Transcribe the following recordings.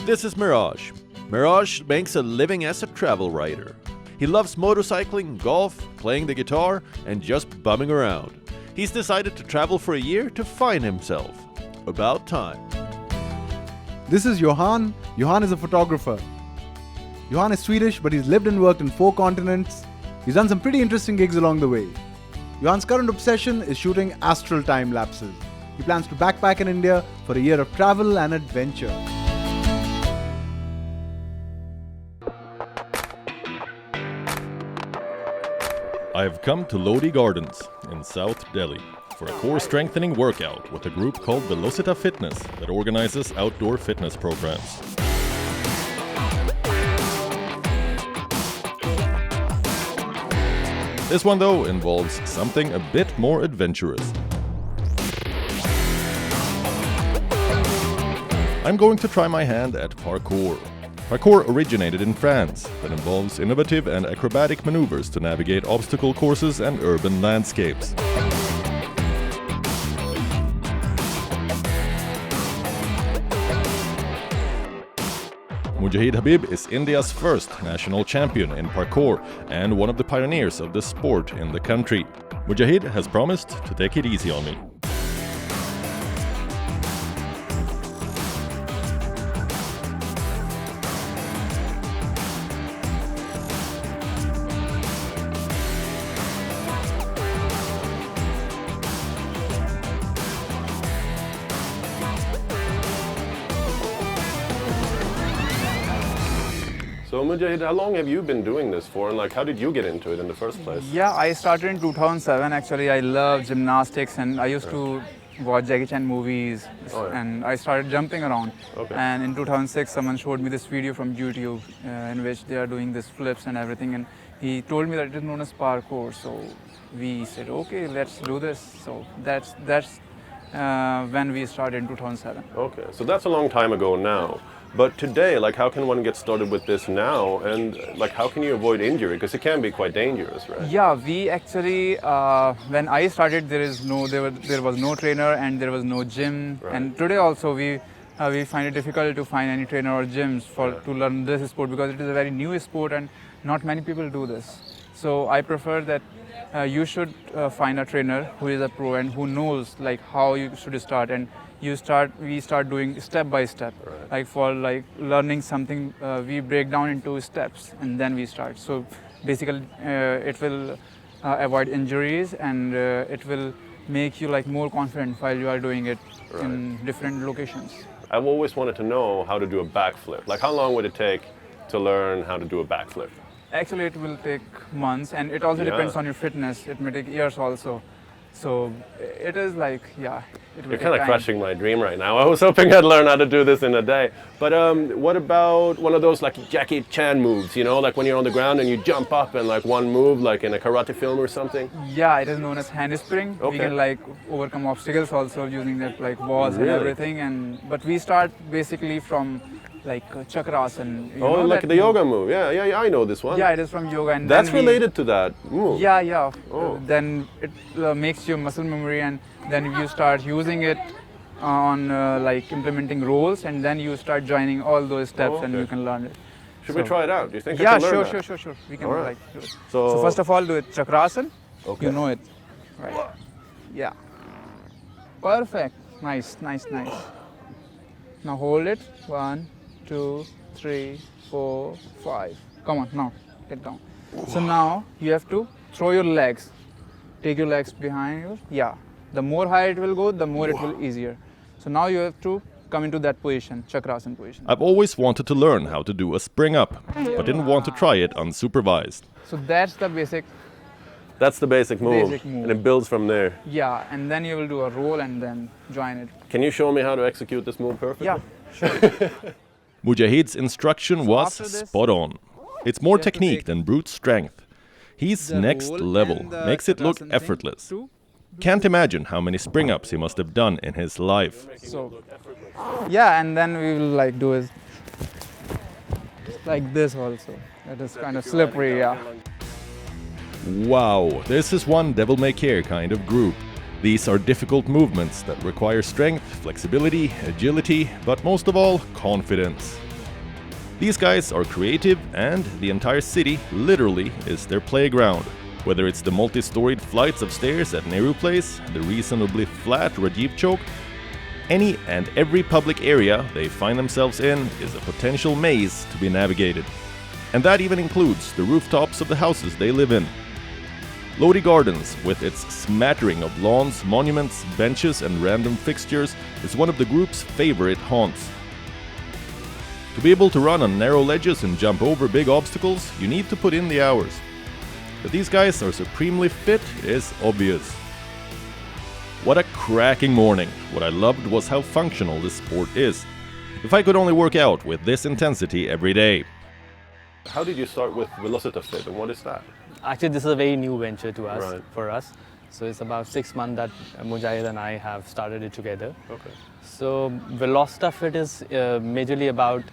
This is Meraj. Meraj makes a living as a travel writer. He loves motorcycling, golf, playing the guitar, and just bumming around. He's decided to travel for a year to find himself. About time. This is Johan. Johan is a photographer. Johan is Swedish, but he's lived and worked in 4 continents. He's done some pretty interesting gigs along the way. Johan's current obsession is shooting astral time lapses. He plans to backpack in India for a year of travel and adventure. I have come to Lodi Gardens in South Delhi for a core strengthening workout with a group called Velocita Fitness that organizes outdoor fitness programs. This one though involves something a bit more adventurous. I'm going to try my hand at parkour. Parkour originated in France, but involves innovative and acrobatic maneuvers to navigate obstacle courses and urban landscapes. Mujahid Habib is India's first national champion in parkour and one of the pioneers of the sport in the country. Mujahid has promised to take it easy on me. So Mujahid, how long have you been doing this for, and like how did you get into it in the first place? Yeah, I started in 2007. Actually, I love gymnastics, and I used to watch Jackie Chan movies, and I started jumping around. Okay. And in 2006, someone showed me this video from YouTube in which they are doing these flips and everything, and he told me that it is known as parkour. So we said, okay, let's do this. So that's when we started in 2007. Okay, so that's a long time ago now. But today, like, how can one get started with this now, and like, how can you avoid injury? Because it can be quite dangerous, right? Yeah, we actually, when I started, there was no trainer and there was no gym. Right. And today also, we find it difficult to find any trainer or gyms to learn this sport, because it is a very new sport and not many people do this. So I prefer that you should find a trainer who is a pro and who knows like how you should start, and we start doing step by step. Right. Like for like learning something, we break down into steps and then we start. So basically it will avoid injuries, and it will make you like more confident while you are doing it in different locations. I've always wanted to know how to do a backflip. Like, how long would it take to learn how to do a backflip? Actually, it will take months, and it also depends on your fitness. It may take years also. So it is like, yeah, it will You're take kind of time. crushing my dream right now. I was hoping I'd learn how to do this in a day. But what about one of those like Jackie Chan moves, you know, like when you're on the ground and you jump up and like one move, like in a karate film or something? Yeah, it is known as handspring. Okay. We can like overcome obstacles also using that like walls Really? and everything. But we start basically from like chakrasan. You Oh, know like that the yoga move. Yeah, I know this one. Yeah, it is from yoga, and That's then related to that move. Yeah. Oh. Then it makes your muscle memory, and then you start using it on like implementing roles, and then you start joining all those steps, and okay. you can learn it. Should we try it out? Do you think I Yeah, can learn that? sure. We can All right. like do it. So- So first of all, do it chakrasan. Okay. You know it, right? Yeah. Perfect. Nice. Now hold it. 1, 2, 3, 4, 5. Come on, now get down. So now you have to throw your legs. Take your legs behind you. Yeah. The more high it will go, the more it will easier. So now you have to come into that position, chakrasan position. I've always wanted to learn how to do a spring up, but didn't want to try it unsupervised. So that's the basic. That's the basic move. Basic move. And it builds from there. Yeah, and then you will do a roll and then join it. Can you show me how to execute this move perfectly? Yeah, sure. Mujahid's instruction was after this, spot on. It's more you have to technique take than brute strength. He's the next roll level, and the makes it look chakrasan thing effortless. too. Can't imagine how many spring ups he must have done in his life. So, yeah, and then we will like do it like this also. It is kind of slippery, yeah. Wow, this is one devil-may-care kind of group. These are difficult movements that require strength, flexibility, agility, but most of all, confidence. These guys are creative, and the entire city literally is their playground. Whether it's the multi-storied flights of stairs at Nehru Place, the reasonably flat Rajiv Chowk, any and every public area they find themselves in is a potential maze to be navigated. And that even includes the rooftops of the houses they live in. Lodi Gardens, with its smattering of lawns, monuments, benches and random fixtures, is one of the group's favorite haunts. To be able to run on narrow ledges and jump over big obstacles, you need to put in the hours. That these guys are supremely fit is obvious. What a cracking morning! What I loved was how functional this sport is. If I could only work out with this intensity every day. How did you start with VelocityFit, and what is that? Actually, this is a very new venture to us, Right. for us. So it's about 6 months that Mujahid and I have started it together. Okay. So VelocityFit is majorly about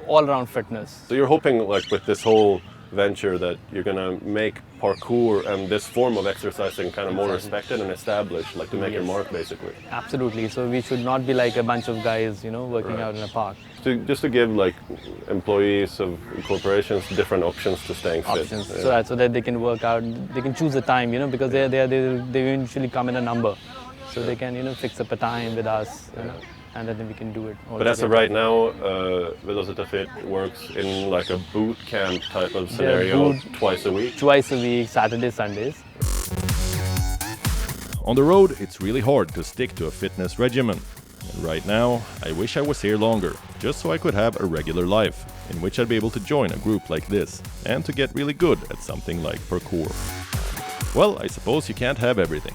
all-around fitness. So you're hoping, like, with this whole venture that you're gonna make parkour and this form of exercising kind of more respected and established, like to make your Yes. mark, basically. Absolutely. So we should not be like a bunch of guys, working Right. out in a park. So just to give like employees of corporations different options to staying fit. Options, Yeah. so that they can work out, they can choose a time, because they usually come in a number, so they can fix up a time with us, and then we can do it. all But as of together. right now, VelocityFit works in like a boot camp type of scenario twice a week. Twice a week, Saturdays, Sundays. On the road, it's really hard to stick to a fitness regimen. And right now, I wish I was here longer, just so I could have a regular life, in which I'd be able to join a group like this, and to get really good at something like parkour. Well, I suppose you can't have everything.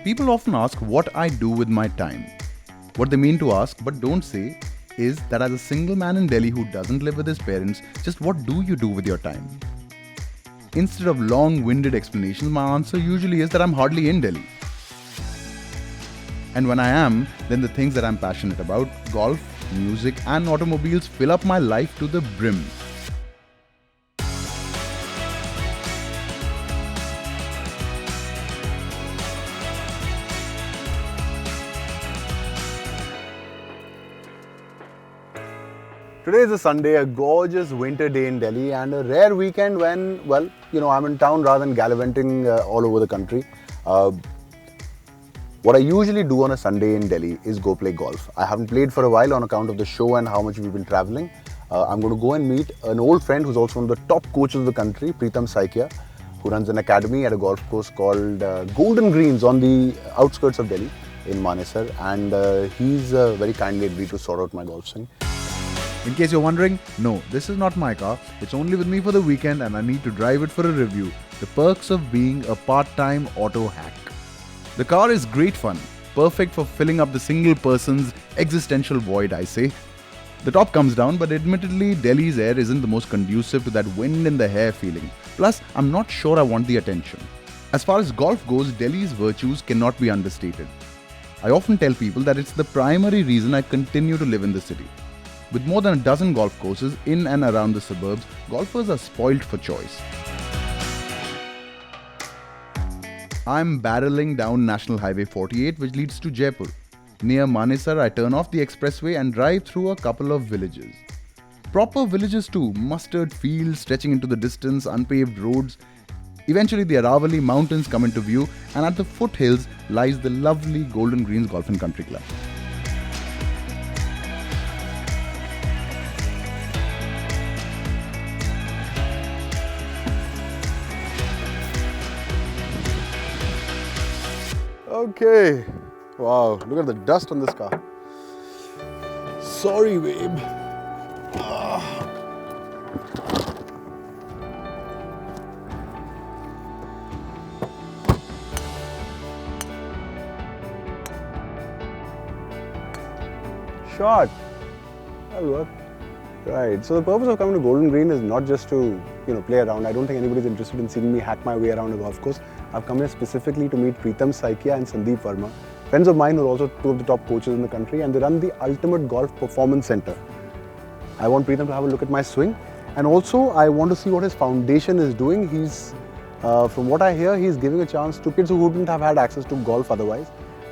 People often ask what I do with my time. What they mean to ask but don't say is that as a single man in Delhi who doesn't live with his parents, just what do you do with your time? Instead of long-winded explanations, my answer usually is that I'm hardly in Delhi. And when I am, then the things that I'm passionate about, golf, music and automobiles, fill up my life to the brim. Today is a Sunday, a gorgeous winter day in Delhi and a rare weekend when, well, I'm in town rather than gallivanting all over the country. What I usually do on a Sunday in Delhi is go play golf. I haven't played for a while on account of the show and how much we've been traveling. I'm going to go and meet an old friend who's also one of the top coaches of the country, Pritam Saikia, who runs an academy at a golf course called Golden Greens on the outskirts of Delhi in Manesar, and he's very kindly agreed to sort out my golf swing. In case you're wondering, no, this is not my car. It's only with me for the weekend and I need to drive it for a review. The perks of being a part-time auto hack. The car is great fun, perfect for filling up the single person's existential void, I say. The top comes down, but admittedly, Delhi's air isn't the most conducive to that wind in the hair feeling. Plus, I'm not sure I want the attention. As far as golf goes, Delhi's virtues cannot be understated. I often tell people that it's the primary reason I continue to live in the city. With more than a dozen golf courses in and around the suburbs, golfers are spoilt for choice. I'm barreling down National Highway 48, which leads to Jaipur. Near Manesar, I turn off the expressway and drive through a couple of villages. Proper villages too, mustard fields stretching into the distance, unpaved roads. Eventually the Aravalli Mountains come into view, and at the foothills lies the lovely Golden Greens Golf and Country Club. Okay. Wow, look at the dust on this car. Sorry, babe. Shot. That'll work. Right. So the purpose of coming to Golden Green is not just to, play around. I don't think anybody's interested in seeing me hack my way around a golf course. I've come here specifically to meet Pritam Saikia and Sandeep Verma, friends of mine who are also two of the top coaches in the country, and they run the Ultimate Golf Performance Center. I want Pritam to have a look at my swing, And also, I want to see what his foundation is doing. He's, from what I hear, he's giving a chance to kids who wouldn't have had access to golf otherwise.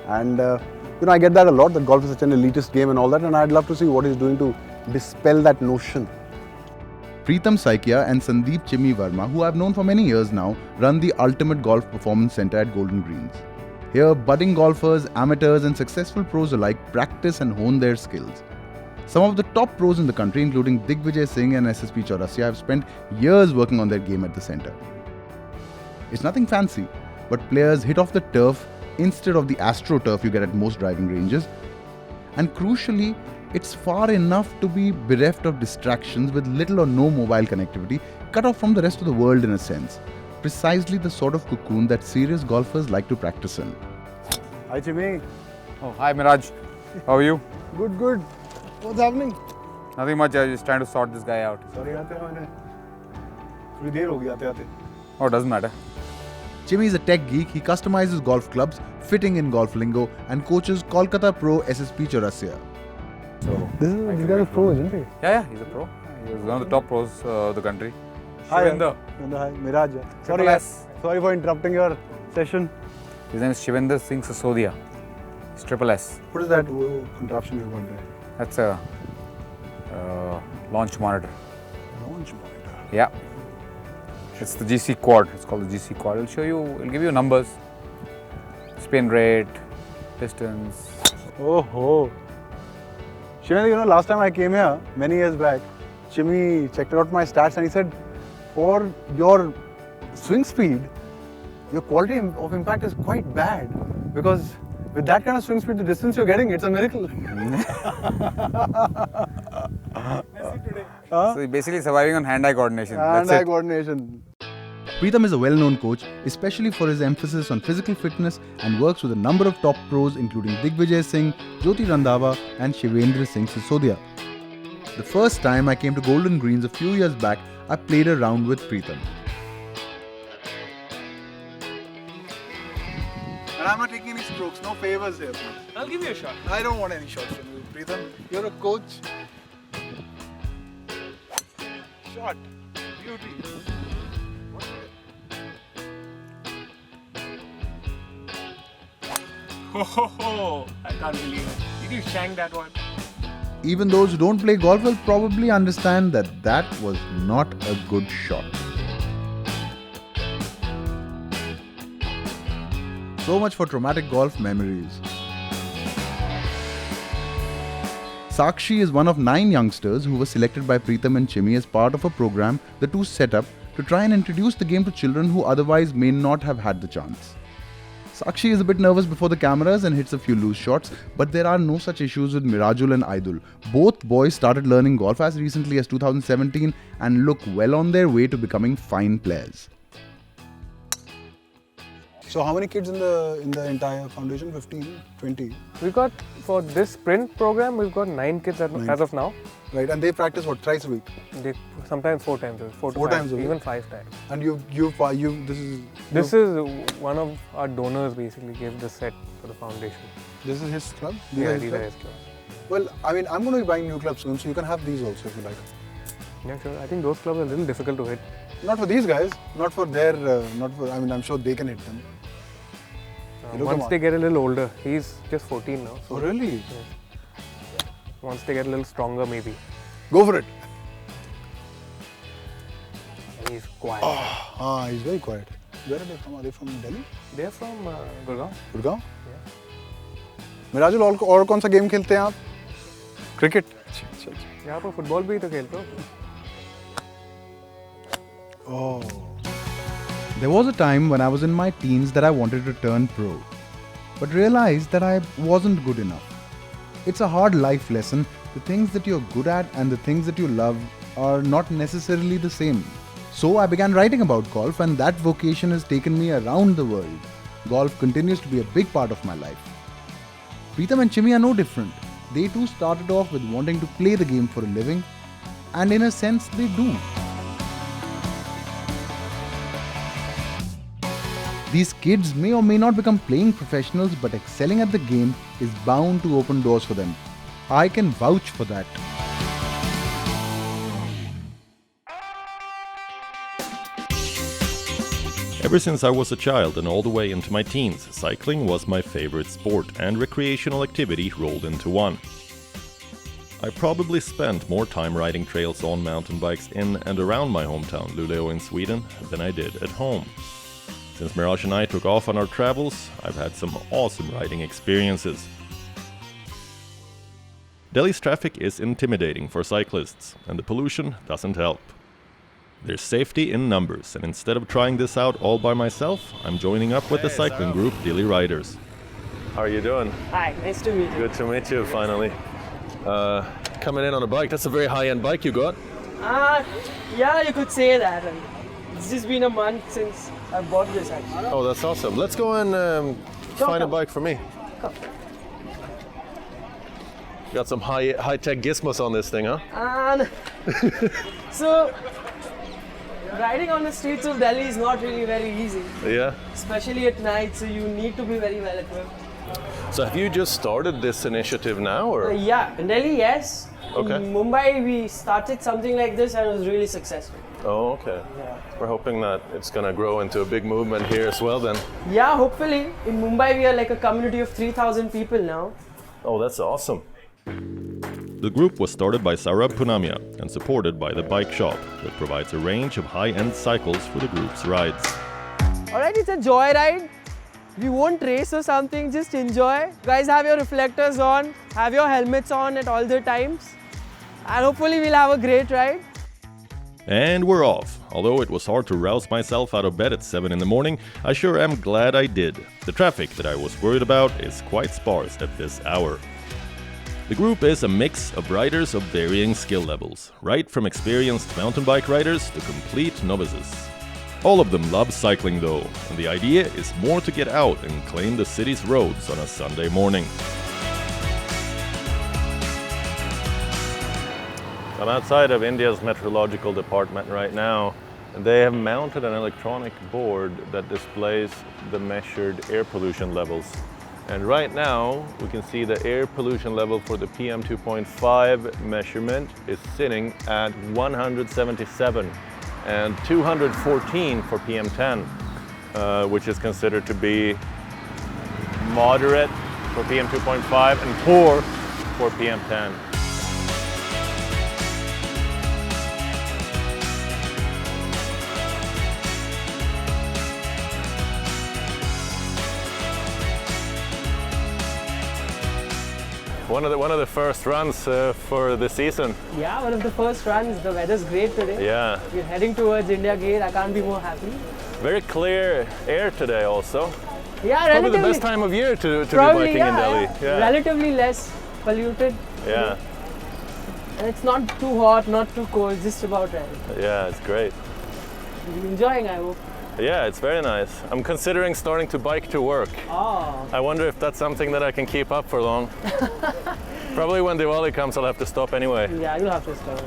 And I get that a lot, that golf is such an elitist game and all that, and I'd love to see what he's doing to dispel that notion. Preetham Saikia and Sandeep Chimmy Verma, who I've known for many years now, run the Ultimate Golf Performance Centre at Golden Greens. Here, budding golfers, amateurs and successful pros alike practice and hone their skills. Some of the top pros in the country, including Digvijay Singh and SSP Chaurasia, have spent years working on their game at the centre. It's nothing fancy, but players hit off the turf instead of the AstroTurf you get at most driving ranges. And crucially, it's far enough to be bereft of distractions with little or no mobile connectivity, cut off from the rest of the world in a sense. Precisely the sort of cocoon that serious golfers like to practice in. Hi Chimmy. Oh, hi Meraj. How are you? Good, good. What's happening? Nothing much, I was just trying to sort this guy out. Sorry, थोड़ी देर हो गई आते-आते. Oh, doesn't matter. Chimmy is a tech geek. He customizes golf clubs, fitting in golf lingo, and coaches Kolkata pro SSP Chaurasia. So, This guy is pro, isn't he? yeah, he's a pro. He's one of the top pros of the country. Hi, Shivendra. Hi, Meraj. Triple S. Sorry for interrupting your session. His name is Shivendra Singh Sisodia. He's Triple S. What is that contraption you got there? That's a launch monitor. Launch monitor. Yeah. It's the GC quad. It's called the GC quad. It'll give you numbers. Spin rate, distance. Oh. Shivendra, last time I came here, many years back, Chimmy checked out my stats and he said, for your swing speed, your quality of impact is quite bad. Because with that kind of swing speed, the distance you're getting, it's a miracle. So you're basically surviving on hand-eye coordination. Hand-eye coordination. Preetham is a well-known coach, especially for his emphasis on physical fitness, and works with a number of top pros including Digvijay Singh, Jyoti Randhawa and Shivendra Singh Sisodia. The first time I came to Golden Greens a few years back, I played a round with Preetham. And I'm not taking any strokes, no favors here. I'll give you a shot. I don't want any shots from you, Preetham. You're a coach. Shot. Beauty. Oh, I can't believe it. Did you shank that one? Even those who don't play golf will probably understand that that was not a good shot. So much for traumatic golf memories. Sakshi is one of 9 youngsters who were selected by Preetham and Chimmy as part of a program the two set up to try and introduce the game to children who otherwise may not have had the chance. Sakshi is a bit nervous before the cameras and hits a few loose shots, but there are no such issues with Mirajul and Aidul. Both boys started learning golf as recently as 2017 and look well on their way to becoming fine players. So how many kids in the entire foundation? 15, 20? We got, for this sprint program, we've got 9 kids as of now. Right, and they practice what, thrice a week? They sometimes 4 times a week, 4 to 4 5, times a week? even 5 times. And This is one of our donors basically gave the set for the foundation. This is his club? These are his clubs. Well, I mean, I'm going to be buying new clubs soon, so you can have these also if you like. Yeah, sure. I think those clubs are a little difficult to hit. Not for these guys, not for their, I mean, I'm sure they can hit them. Once they get a little older, he's just 14 now. So Oh, really? yeah. Once they get a little stronger, maybe. Go for it. And he's quiet. He's very quiet. Where are they from? Are they from Delhi? They're from Gurgaon. Gurgaon? Yeah. Meraj, और कौन सा game खेलते हैं आप? Cricket. यहाँ पर football भी तो खेलते हो. Oh. There was a time when I was in my teens that I wanted to turn pro, but realized that I wasn't good enough. It's a hard life lesson. The things that you're good at and the things that you love are not necessarily the same. So I began writing about golf, and that vocation has taken me around the world. Golf continues to be a big part of my life. Preetham and Chimmy are no different. They too started off with wanting to play the game for a living, and in a sense they do. These kids may or may not become playing professionals, but excelling at the game is bound to open doors for them. I can vouch for that. Ever since I was a child and all the way into my teens, cycling was my favorite sport and recreational activity rolled into one. I probably spent more time riding trails on mountain bikes in and around my hometown, Luleå in Sweden, than I did at home. Since Meraj and I took off on our travels, I've had some awesome riding experiences. Delhi's traffic is intimidating for cyclists, and the pollution doesn't help. There's safety in numbers, and instead of trying this out all by myself, I'm joining up with the cycling group Dilli Riders. How are you doing? Hi, nice to meet you. Good to meet you, finally. Coming in on a bike, that's a very high-end bike you got. Yeah, you could say that. And it's just been a month since I bought this actually. Oh, that's awesome. Let's go and find a bike for me. Come. Got some high-tech gizmos on this thing, huh? And so, riding on the streets of Delhi is not really very easy. Yeah. Especially at night, so you need to be very well equipped. So have you just started this initiative now, or? Yeah, in Delhi, yes. Okay. In Mumbai, we started something like this and it was really successful. Oh, okay. Yeah. We're hoping that it's going to grow into a big movement here as well then. Yeah, hopefully. In Mumbai, we are like a community of 3,000 people now. Oh, that's awesome. The group was started by Saurabh Punamia and supported by the bike shop that provides a range of high-end cycles for the group's rides. Alright, it's a joy ride. We won't race or something, just enjoy. Guys, have your reflectors on, have your helmets on at all the times. And hopefully we'll have a great ride. And we're off. Although it was hard to rouse myself out of bed at 7 in the morning, I sure am glad I did. The traffic that I was worried about is quite sparse at this hour. The group is a mix of riders of varying skill levels, right from experienced mountain bike riders to complete novices. All of them love cycling though, and the idea is more to get out and claim the city's roads on a Sunday morning. I'm outside of India's meteorological department right now, and they have mounted an electronic board that displays the measured air pollution levels. And right now, we can see the air pollution level for the PM 2.5 measurement is sitting at 177 and 214 for PM 10, which is considered to be moderate for PM 2.5 and poor for PM 10. One of the first runs for the season. Yeah, one of the first runs. The weather's great today. Yeah. We're heading towards India Gate. I can't be more happy. Very clear air today also. Yeah, Probably the best time of year to be probably, biking in Delhi. Yeah. Relatively less polluted. Yeah. And it's not too hot, not too cold, just about right. Yeah, it's great. You're enjoying, I hope. Yeah, it's very nice. I'm considering starting to bike to work. Oh. I wonder if that's something that I can keep up for long. Probably when Diwali comes, I'll have to stop anyway. Yeah, you'll have to stop.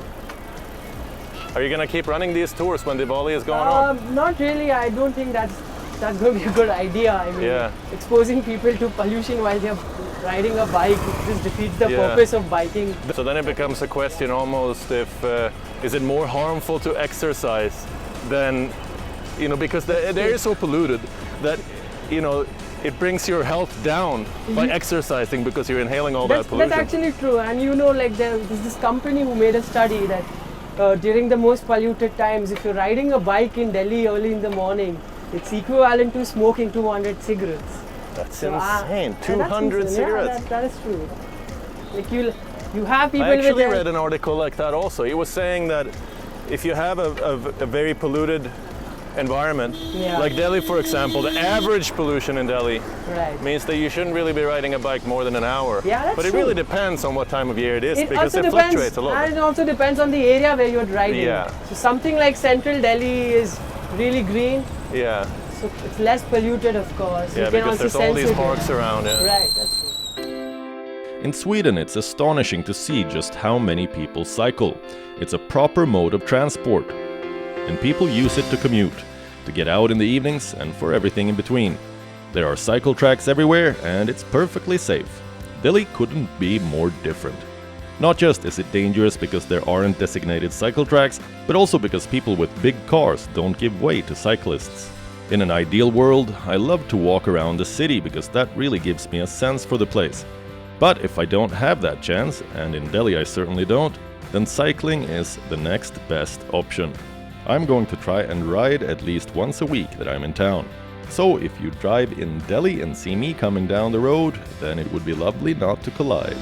Are you going to keep running these tours when Diwali is going on? Not really. I don't think that's going to be a good idea. I mean, exposing people to pollution while they're riding a bike, it just defeats the purpose of biking. So then it becomes a question almost if, is it more harmful to exercise than, because the air is so polluted that, it brings your health down by exercising because you're inhaling all that pollution. That's actually true. And there's this company who made a study that during the most polluted times, if you're riding a bike in Delhi early in the morning, it's equivalent to smoking 200 cigarettes. That's insane. 200 cigarettes. Yeah, that is true. Like you have people. I actually read an article like that also. It was saying that if you have a very polluted environment, like Delhi for example, the average pollution in Delhi means that you shouldn't really be riding a bike more than an hour. Yeah, that's but it true. really depends on what time of year it is, because also it fluctuates a lot. And it also depends on the area where you're riding. Yeah. So something like central Delhi is really green. Yeah. So it's less polluted, of course. Yeah, you can because there's all these parks around. Yeah. Right, that's true. In Sweden, it's astonishing to see just how many people cycle. It's a proper mode of transport, and people use it to commute, to get out in the evenings, and for everything in between. There are cycle tracks everywhere, and it's perfectly safe. Delhi couldn't be more different. Not just is it dangerous because there aren't designated cycle tracks, but also because people with big cars don't give way to cyclists. In an ideal world, I love to walk around the city because that really gives me a sense for the place. But if I don't have that chance, and in Delhi I certainly don't, then cycling is the next best option. I'm going to try and ride at least once a week that I'm in town. So if you drive in Delhi and see me coming down the road, then it would be lovely not to collide.